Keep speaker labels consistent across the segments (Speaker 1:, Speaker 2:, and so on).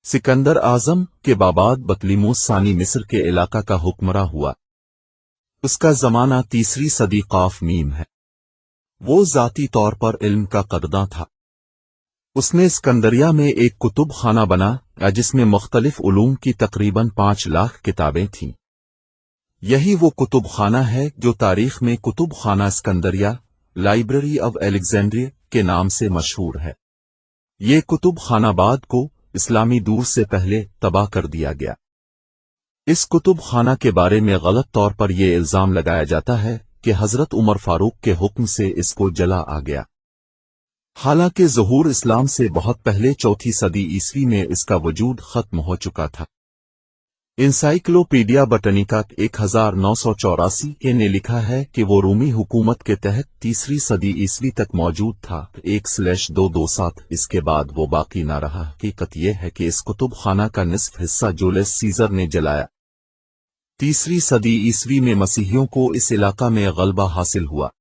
Speaker 1: सिकंदर आजम के बाबाद बतलीमूस सानी मिस्र के इलाका का हुक्मरां हुआ। उसका जमाना 3री सदी काफ मीम है। वो ज़ाती तौर पर इल्म का क़ददां था। उसने सिकंदरिया में एक कुतुब खाना बना जिसमें मुख्तलिफ उलूम की तकरीबन 5 लाख किताबें थीं। यही वो कुतुब खाना है जो तारीख में कुतुब खाना सिकंदरिया लाइब्रेरी ऑफ एलेक्जेंड्रिया के नाम से मशहूर है। ये कुतुब खाना बाद को इस्लामी दूर से पहले तबाह कर दिया गया। इस कुतुब खाना के बारे में गलत तौर पर यह इल्जाम लगाया जाता है कि हजरत उमर फारूक के हुक्म से इसको जला आ गया। हालांकि ज़ुहूर इस्लाम से बहुत पहले 4ठी सदी ईस्वी में इसका वजूद खत्म हो चुका था। इंसाइक्लोपीडिया ब्रिटानिका 1984 ने लिखा है कि वो रूमी हुकूमत के तहत 3री सदी ईस्वी तक मौजूद था 1/227। इसके बाद वो बाकी न रहा। हकीकत यह है कि इस कुतुब खाना का निस्फ हिस्सा जूलियस सीजर ने जलाया। 3री सदी ईस्वी में मसीहियों को इस इलाका में गलबा हासिल हुआ।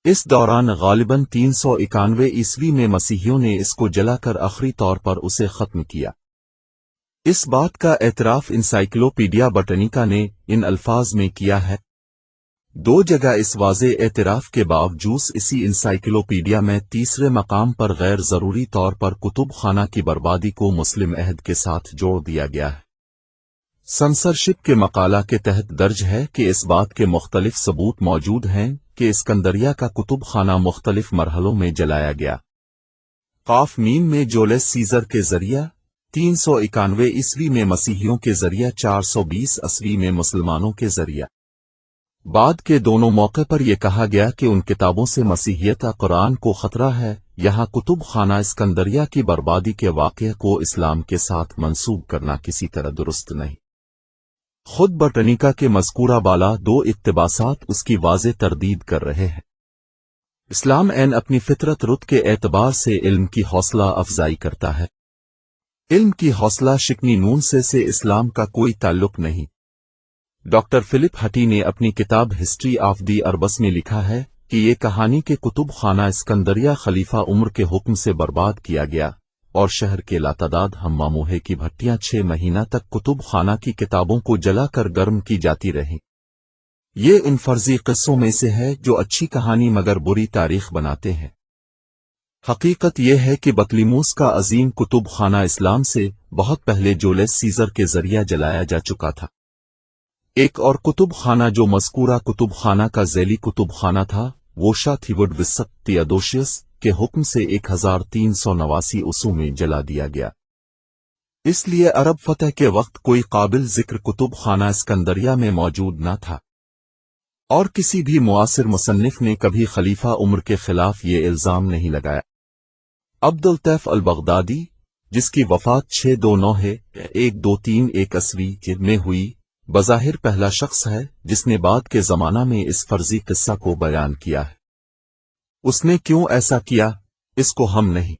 Speaker 1: इस दौरान गालिबन 391 ईस्वी में मसीहियों ने इसको जलाकर आखिरी तौर पर उसे खत्म किया। इस बात का एतराफ इंसाइक्लोपीडिया ब्रिटानिका ने इन अल्फाज में किया है। 2 जगह इस वाज़े एतराफ के बावजूद इसी इंसाइक्लोपीडिया में 3रे मकाम पर गैर ज़रूरी तौर पर कुतुब खाना की बर्बादी को मुस्लिम अहद के साथ जोड़ दिया गया है। सेंसरशिप के मकाला के तहत दर्ज है कि इस बात के मुख्तलिफ सबूत मौजूद हैं कि इस्कंदरिया का कुतुब खाना मुख्तलिफ मरहलों में जलाया गया। काफ मीम में जूलियस सीजर के जरिया 391 ईस्वी में मसीहियों के जरिया 420 ईस्वी में मुसलमानों के जरिया। बाद के दोनों मौके पर यह कहा गया कि उन किताबों से मसीहियत कुरान को खतरा है। यहाँ कुतुब खाना इस्कंदरिया की बर्बादी के वाक़े को इस्लाम के साथ मंसूब करना किसी तरह दुरुस्त नहीं। खुद ब्रिटानिका के मज़कूरा बाला 2 इक़्तिबासात उसकी वाज़े तरदीद कर रहे हैं। इस्लाम अपनी फितरत रुत के एतबार से इल्म की हौसला अफजाई करता है। इल्म की हौसला शिकनी नून से इस्लाम का कोई ताल्लुक नहीं। डॉक्टर फिलिप हटी ने अपनी किताब हिस्ट्री ऑफ दी अरबस में लिखा है कि ये कहानी के कुतुब खाना इस्कंदरिया खलीफा उमर के हुक्म से बर्बाद किया गया और शहर के लातादाद हम्मामोहे की भट्टियां 6 महीना तक कुतुब खाना की किताबों को जलाकर गर्म की जाती रहीं। ये इन फर्जी किस्सों में से है जो अच्छी कहानी मगर बुरी तारीख बनाते हैं। हकीकत यह है कि बतलीमूस का अजीम कुतुब खाना इस्लाम से बहुत पहले जूलियस सीजर के जरिया जलाया जा चुका था। एक और कुतुब खाना जो मज़कूरा कुतुब खाना का ज़ैली कुतुब खाना था वो शाह थीवुड विस्सत थियोडोशियस के हुक्म से 1389 ईस्वी में जला दिया गया। इसलिए अरब फतह के वक्त कोई काबिल जिक्र कुतुब खाना इस्कंदरिया में मौजूद न था और किसी भी मुआसिर मुसन्निफ ने कभी खलीफा उमर के खिलाफ ये इल्जाम नहीं लगाया। अब्दुल तैफ अल-बगदादी जिसकी वफात 629-1231 ईस्वी में हुई बज़ाहिर पहला शख्स है जिसने बाद के ज़माना में इस फर्जी किस्सा को बयान किया है। उसने क्यों ऐसा किया इसको हम नहीं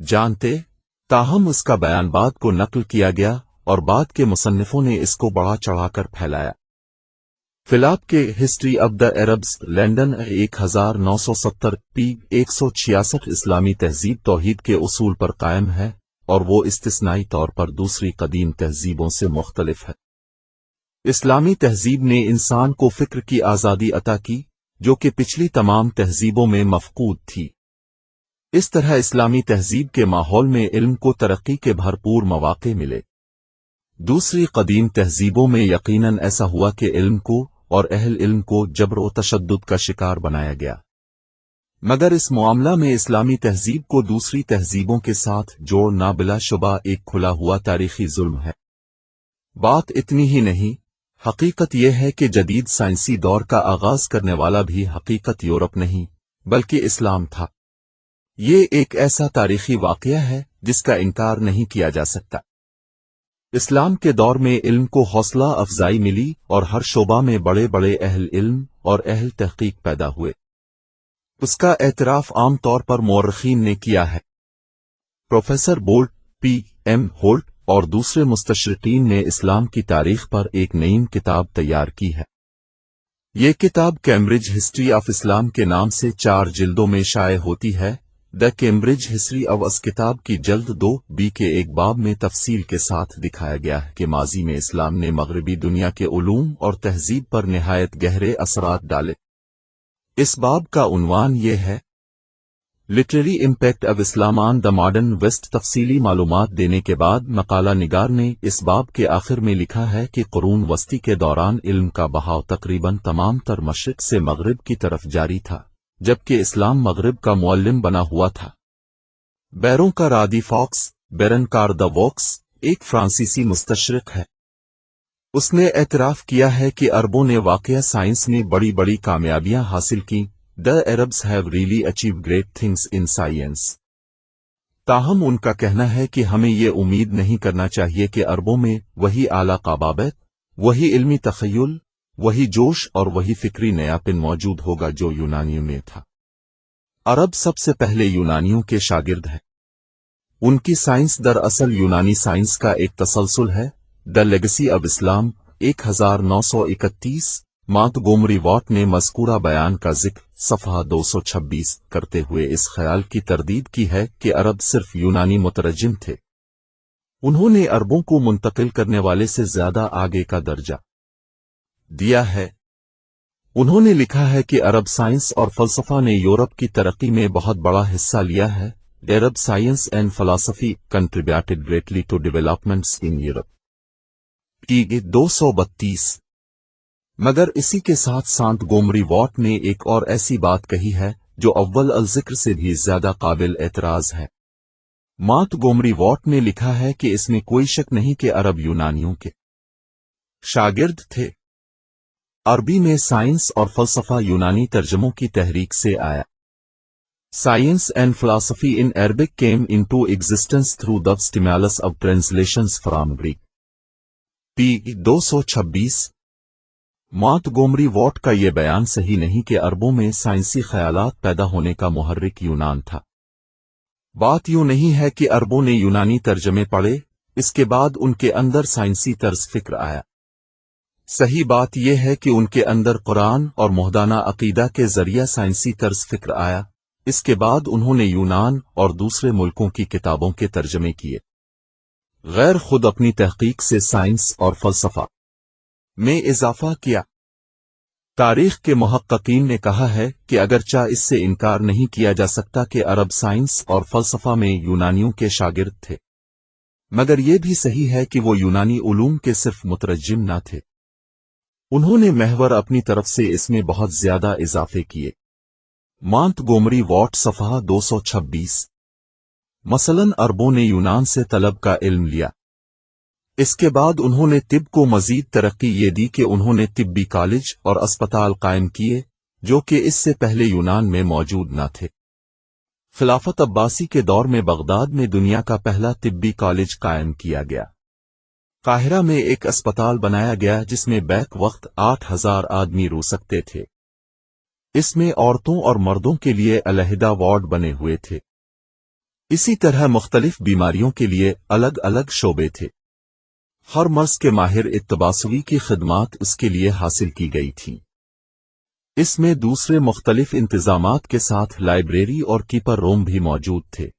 Speaker 1: जानते, ताहम उसका बयान बाद को नकल किया गया और बाद के मुसन्निफों ने इसको बढ़ा चढ़ाकर फैलाया। फिलाप के history of the Arabs London 1970 p 166 इस्लामी तहजीब तौहीद के उसूल पर कायम है और वो इस्तिस्नाई तौर पर दूसरी कदीम तहजीबों से मुख्तलिफ है। इस्लामी तहजीब ने इंसान को फिक्र की आज़ादी अता की जो कि पिछली तमाम तहजीबों में मफकूद थी। इस तरह इस्लामी तहजीब के माहौल में इल्म को तरक्की के भरपूर मौक़े मिले। दूसरी कदीम तहजीबों में यकीनन ऐसा हुआ कि इल्म को और अहल इल्म को जबर व तशद्दुद का शिकार बनाया गया, मगर इस मामला में इस्लामी तहजीब को दूसरी तहजीबों के साथ जोड़ना बिलाशुबा एक खुला हुआ तारीखी जुल्म है। बात इतनी ही नहीं, हकीकत यह है कि जदीद साइंसी दौर का आगाज करने वाला भी हकीकत यूरोप नहीं बल्कि इस्लाम था। ये एक ऐसा तारीखी वाक़या है जिसका इनकार नहीं किया जा सकता। इस्लाम के दौर में इल्म को हौसला अफजाई मिली और हर शोबा में बड़े बड़े अहल इल्म और अहल तहकीक पैदा हुए। उसका एतराफ आम तौर पर मौरखीन ने किया है। Professor bolt P.M. होल्ट और दूसरे मुस्तशरिकीन ने इस्लाम की तारीख पर एक नई किताब तैयार की है। ये किताब कैम्ब्रिज हिस्ट्री ऑफ इस्लाम के नाम से 4 जिल्दों में शाये होती है। دا कैम्ब्रिज हिस्ट्री ऑफ अस किताब की जल्द 2b के एक बाब में तफसील के साथ दिखाया गया है कि माजी में इस्लाम ने मगरबी दुनिया के उलूम और तहजीब पर निहायत गहरे असरात डाले। इस बाब का उन्वान ये है, literary impact of Islam on the modern west. तफसीली मालूमात देने के बाद मकाला निगार ने इस बाब के आखिर में लिखा है कि कुरून वस्ती के दौरान इल्म का बहाव तकरीबन तमाम तर मशरिक से मगरिब की तरफ जारी था, जबकि इस्लाम मगरिब का मुअल्लिम बना हुआ था। बैरों का रादी फॉक्स, बेरनकार द वॉक्स, एक फ्रांसीसी मुस्तशरिक है। उसने एतराफ किया है कि अरबों ने वाकया साइंस में बड़ी बड़ी कामयाबियां हासिल की। The Arabs have really achieve great things in science. ताहम उनका कहना है कि हमें ये उम्मीद नहीं करना चाहिए कि अरबों में वही आला काबाबत, वही इल्मी तखय्युल, वही जोश और वही फिक्री नयापन मौजूद होगा जो यूनानियों में था। अरब सबसे पहले यूनानियों के शागिर्द हैं। उनकी साइंस दरअसल यूनानी साइंस का एक तसलसल है। The legacy of Islam 1931। Montgomery what ने मज़कूरा बयान का जिक्र सफ़हा 226 करते हुए इस ख्याल की तरदीद की है कि अरब सिर्फ यूनानी मुतरजिम थे। उन्होंने अरबों को मुंतकिल करने वाले से ज्यादा आगे का दर्जा दिया है। उन्होंने लिखा है कि अरब साइंस और फलसफा ने यूरोप की तरक्की में बहुत बड़ा हिस्सा लिया है। Arab science and philosophy contributed greatly to developments in Europe. 232। मगर इसी के साथ मॉन्टगोमरी वॉट ने एक और ऐसी बात कही है जो अव्वल अल जिक्र से भी ज्यादा काबिल एतराज है। मॉन्टगोमरी वॉट ने लिखा है कि इसमें कोई शक नहीं कि अरब यूनानियों के शागिर्द थे। अरबी में साइंस और फलसफा यूनानी तर्जमों की तहरीक से आया। Science and philosophy in Arabic came into existence through the stimulus of translations from Greek. 226। Montgomery what का ये बयान सही नहीं कि अरबों में साइंसी ख्यालात पैदा होने का मुहर्रिक यूनान था। बात यूं नहीं है कि अरबों ने यूनानी तर्जमे पढ़े, इसके बाद उनके अंदर साइंसी तर्ज फिक्र आया। सही बात यह है कि उनके अंदर कुरान और मुहदाना अकीदा के जरिया साइंसी तर्ज फिक्र आया, इसके बाद उन्होंने यूनान और दूसरे मुल्कों की किताबों के तर्जमे किए। गैर खुद अपनी तहकीक से साइंस और फलसफा में इजाफा किया। तारीख के मुहक्किकीन ने कहा है कि अगरचा इससे इनकार नहीं किया जा सकता कि अरब साइंस और फलसफा में यूनानियों के शागिर्द थे, मगर यह भी सही है कि वो यूनानी उलूम के सिर्फ मुतरज्जिम न थे। उन्होंने महवर अपनी तरफ से इसमें बहुत ज्यादा इजाफे किए। मॉन्टगोमरी वॉट सफ़हा 226। मसलन अरबों ने यूनान से तलब का इल्म लिया। इसके बाद उन्होंने तिब को मजीद तरक्की ये दी कि उन्होंने तिब्बी कॉलेज और अस्पताल कायम किए, जो कि इससे पहले यूनान में मौजूद न थे। खिलाफत अब्बासी के दौर में बगदाद में दुनिया का पहला तिब्बी कॉलेज कायम किया गया। काहिरा में एक अस्पताल बनाया गया जिसमें बैक वक्त 8000 आदमी रो सकते थे। इसमें औरतों और मर्दों के लिए अलहदा वार्ड बने हुए थे। इसी तरह मुख्तलिफ बीमारियों के लिए अलग अलग शोबे थे। हर मर्ज के माहिर इत्तबासवी की खिदमात उसके लिए हासिल की गई थी। इसमें दूसरे मुख्तलिफ इंतजामात के साथ लाइब्रेरी और कीपर रूम भी मौजूद थे।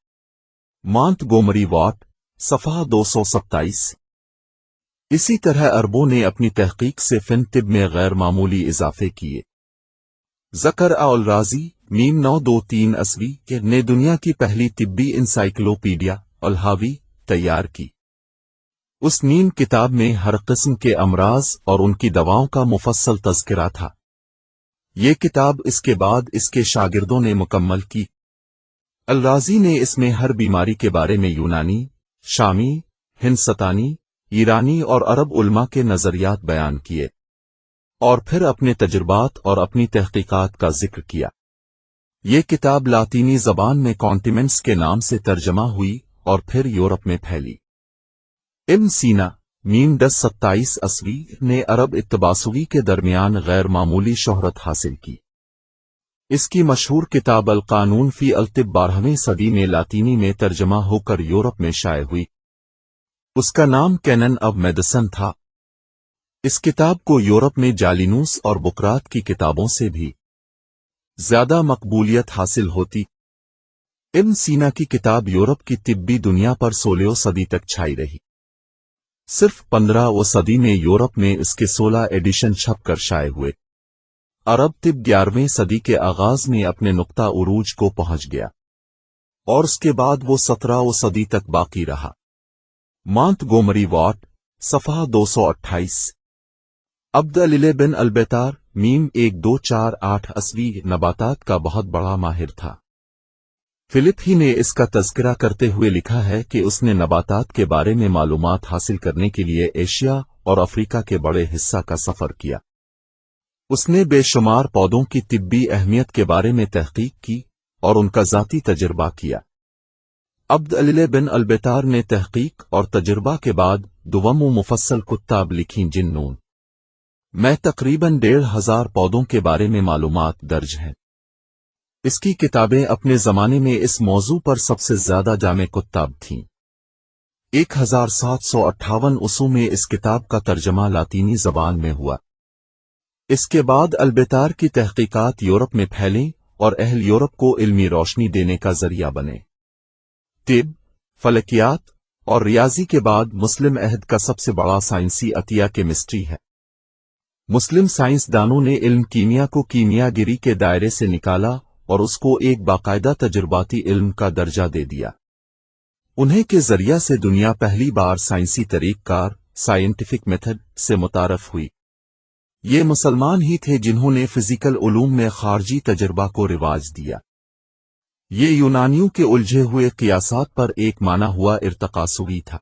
Speaker 1: मॉन्टगोमरी वॉट सफ़हा 227। इसी तरह अरबों ने अपनी तहकीक से फिन तिब में गैर मामूली इजाफे किए। ज़कर अल राजी 923 ईस्वी ने दुनिया की पहली तिब्बी इंसाइक्लोपीडिया अल हावी तैयार की। उस नीम किताब में हर किस्म के अमराज और उनकी दवाओं का मुफस्सल तज़किरा था। ये किताब इसके बाद इसके शागिर्दों ने मुकम्मल की। अल-राज़ी ने इसमें हर बीमारी के बारे में यूनानी, शामी, हिंदुस्तानी, ईरानी और अरब उलमा के नज़रियात बयान किए और फिर अपने तजुर्बात और अपनी तहकीकात का जिक्र किया। ये किताब लातीनी ज़बान में कॉन्टिमेंट्स के नाम से तर्जमा हुई और फिर यूरोप में फैली। इब्न सीना 927 ईस्वी ने अरब इत्तबासवी के दरमियान गैर मामूली शोहरत हासिल की। इसकी मशहूर किताब अल कानून फी अल तिब 12वीं सदी में लातीनी में तर्जमा होकर यूरोप में शाये हुई। उसका नाम कैनन ऑफ मेडिसिन था। इस किताब को यूरोप में जालिनूस और बुकरात की किताबों से भी ज्यादा मकबूलियत हासिल होती। इब्न सीना की किताब यूरोप की तिब्बी दुनिया पर 16वीं सदी तक छाई रही। सिर्फ 15वीं सदी में यूरोप में इसके 16 एडिशन छपकर शाये हुए। अरब तिब 11वीं सदी के आगाज में अपने नुक्ता उरूज को पहुंच गया और उसके बाद वो 17वीं सदी तक बाकी रहा। मॉन्टगोमरी वॉट, सफ़हा 228। अब्द अलील बिन अलबेतार मीम 1248 असवी नबातात का बहुत बड़ा माहिर था। फिलिप ही ने इसका तज़किरा करते हुए लिखा है कि उसने नबातात के बारे में मालूमात हासिल करने के लिए एशिया और अफ्रीका के बड़े हिस्सा का सफ़र किया। उसने बेशुमार पौधों की तिब्बी अहमियत के बारे में तहकीक की और उनका ज़ाती तजुर्बा किया। अब्द अलील बिन अलबेतार ने तहकीक और तजुर्बा के बाद दुवम मुफस्सल कुत्ताब लिखीं जिन्नून में तकरीबन 1500 पौधों के बारे में मालूमात दर्ज हैं। इसकी किताबें अपने ज़माने में इस मौजू पर सबसे ज़्यादा जामे कुत्ताब थीं। 1758 उसू में इस किताब का तर्जमा लातीनी ज़बान में हुआ। इसके बाद अलबेतार की तहकीकात यूरोप में फैलीं और अहल यूरोप को इल्मी रोशनी देने का जरिया बने। तिब, फलकियात और रियाजी के बाद मुस्लिम अहद का सबसे बड़ा साइंसी अतिया केमिस्ट्री है। मुस्लिम साइंसदानों ने इल्म कीमिया को कीमियागिरी के दायरे से निकाला और उसको एक बाकायदा तजुर्बाती इल्म का दर्जा दे दिया। उन्हें के जरिया से दुनिया पहली बार साइंसी तरीक़कार साइंटिफिक मेथड से मुतारफ हुई। ये मुसलमान ही थे जिन्होंने फिजिकल उलूम में खारजी तजुर्बा को रिवाज दिया। ये यूनानियों के उलझे हुए क़ियासात पर एक माना हुआ इर्तक़ासुगी था।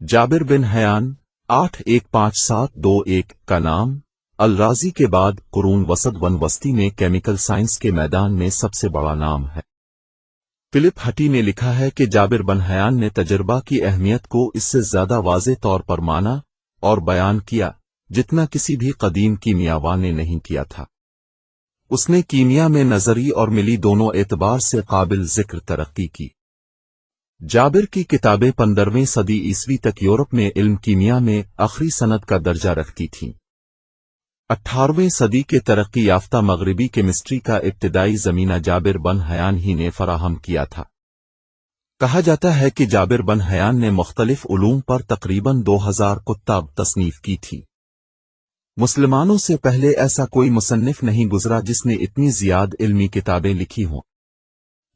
Speaker 1: जाबिर बिन हयान 815-721 का नाम अल-राज़ी के बाद कुरून वसत वन वस्ती में केमिकल साइंस के मैदान में सबसे बड़ा नाम है। फिलिप हटी ने लिखा है कि जाबिर बिन हयान ने तजुर्बा की अहमियत को इससे ज़्यादा वाज़े तौर पर माना और बयान किया जितना किसी भी कदीम कीमियावा ने नहीं किया था। उसने कीमिया में नज़री और मिली दोनों एतबार से काबिल ज़िक्र तरक्की की। जाबिर की किताबें 15वीं सदी ईस्वी तक यूरोप में इल्म कीमिया में आखिरी सनद का दर्जा रखती थीं। 18वीं सदी के तरक्की याफ्ता मगरिबी केमिस्ट्री का इब्तिदाई ज़मीना जाबिर बिन हयान ही ने फराहम किया था। कहा जाता है कि जाबिर बिन हयान ने मुख्तलिफ उलूम पर तकरीबन 2000 कुत्ताब तसनीफ की थी। मुसलमानों से पहले ऐसा कोई मुसन्निफ नहीं गुजरा जिसने इतनी ज़ियाद इल्मी किताबें लिखी हों।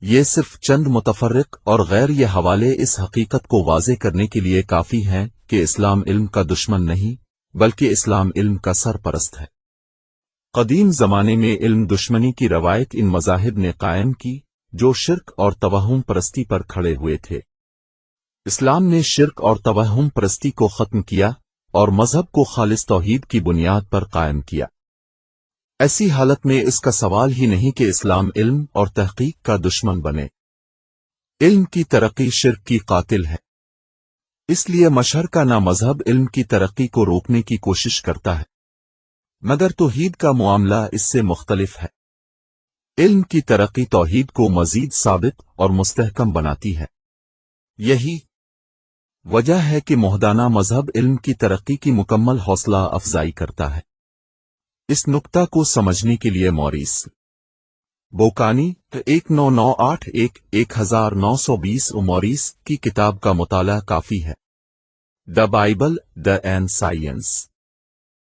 Speaker 1: ये सिर्फ चंद मुतफर्रिक और गैर ये हवाले इस हकीकत को वाज़े करने के लिए काफ़ी हैं कि इस्लाम इल्म का दुश्मन नहीं बल्कि इस्लाम इल्म का सरपरस्त है। कदीम ज़माने में इल्म दुश्मनी की रवायत इन मज़ाहिब ने कायम की जो शिर्क और तवहुम परस्ती पर खड़े हुए थे। इस्लाम ने शिर्क और तवहुम परस्ती को ख़त्म किया और मज़हब को खालिस तौहीद की बुनियाद पर कायम किया। ऐसी हालत में इसका सवाल ही नहीं कि इस्लाम इल्म और तहकीक का दुश्मन बने। इल्म की तरक्की शिर्क की कातिल है। इसलिए मशरका ना मज़हब इल्म की तरक्की को रोकने की कोशिश करता है मगर तौहीद का मामला इससे मुख्तलिफ है। इल्म की तरक्की तौहीद को मज़ीद साबित और मुस्तहकम बनाती है। यही वजह है कि मोहदाना मज़हब इल्म की तरक्की की मुकम्मल हौसला अफजाई करता है। इस नुक्ता को समझने के लिए मॉरिस बोकानी 1998-1920 मॉरिस की किताब का मुताला काफ़ी है। The Bible the end science.